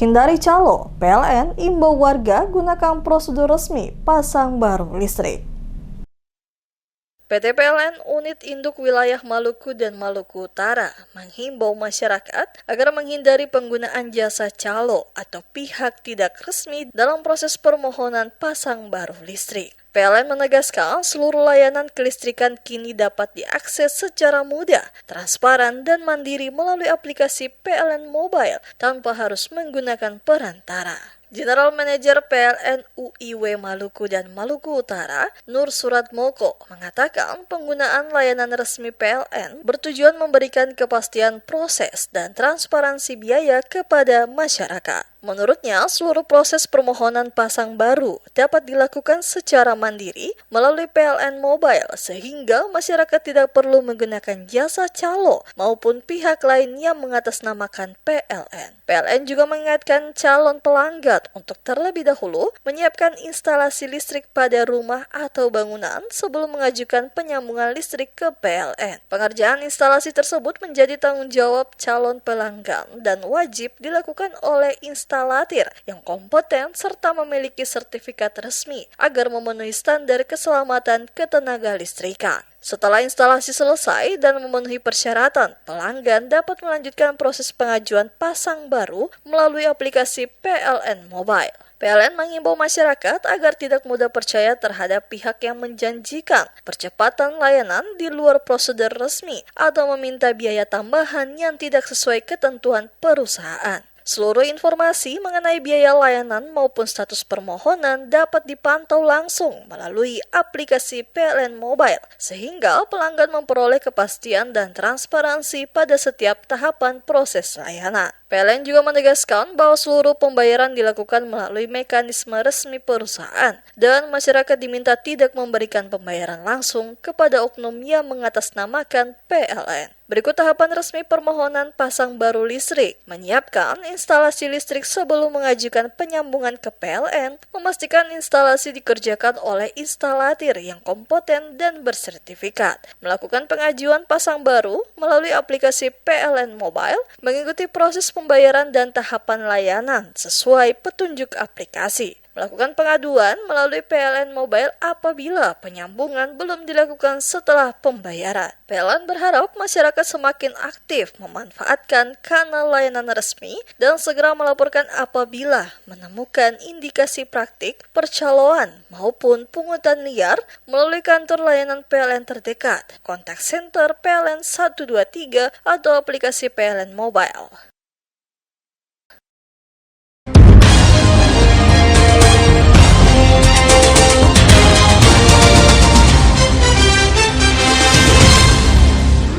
Hindari calo, PLN imbau warga gunakan prosedur resmi pasang baru listrik. PT PLN Unit Induk Wilayah Maluku dan Maluku Utara menghimbau masyarakat agar menghindari penggunaan jasa calo atau pihak tidak resmi dalam proses permohonan pasang baru listrik. PLN menegaskan seluruh layanan kelistrikan kini dapat diakses secara mudah, transparan, dan mandiri melalui aplikasi PLN Mobile tanpa harus menggunakan perantara. General Manager PLN UIW Maluku dan Maluku Utara, Nur Suratmoko, mengatakan penggunaan layanan resmi PLN bertujuan memberikan kepastian proses dan transparansi biaya kepada masyarakat. Menurutnya, seluruh proses permohonan pasang baru dapat dilakukan secara mandiri melalui PLN Mobile sehingga masyarakat tidak perlu menggunakan jasa calo maupun pihak lain yang mengatasnamakan PLN. PLN juga mengingatkan calon pelanggan untuk terlebih dahulu menyiapkan instalasi listrik pada rumah atau bangunan sebelum mengajukan penyambungan listrik ke PLN. Pengerjaan instalasi tersebut menjadi tanggung jawab calon pelanggan dan wajib dilakukan oleh instalatir yang kompeten serta memiliki sertifikat resmi agar memenuhi standar keselamatan ketenaga listrikan. Setelah instalasi selesai dan memenuhi persyaratan, pelanggan dapat melanjutkan proses pengajuan pasang baru melalui aplikasi PLN Mobile. PLN mengimbau masyarakat agar tidak mudah percaya terhadap pihak yang menjanjikan percepatan layanan di luar prosedur resmi atau meminta biaya tambahan yang tidak sesuai ketentuan perusahaan. Seluruh informasi mengenai biaya layanan maupun status permohonan dapat dipantau langsung melalui aplikasi PLN Mobile, sehingga pelanggan memperoleh kepastian dan transparansi pada setiap tahapan proses layanan. PLN juga menegaskan bahwa seluruh pembayaran dilakukan melalui mekanisme resmi perusahaan dan masyarakat diminta tidak memberikan pembayaran langsung kepada oknum yang mengatasnamakan PLN. Berikut tahapan resmi permohonan pasang baru listrik: menyiapkan instalasi listrik sebelum mengajukan penyambungan ke PLN, memastikan instalasi dikerjakan oleh instalatir yang kompeten dan bersertifikat, melakukan pengajuan pasang baru melalui aplikasi PLN Mobile, mengikuti proses pembayaran dan tahapan layanan sesuai petunjuk aplikasi, melakukan pengaduan melalui PLN Mobile apabila penyambungan belum dilakukan setelah pembayaran. PLN berharap masyarakat semakin aktif memanfaatkan kanal layanan resmi dan segera melaporkan apabila menemukan indikasi praktik percaloan maupun pungutan liar melalui kantor layanan PLN terdekat, kontak center PLN 123 atau aplikasi PLN Mobile.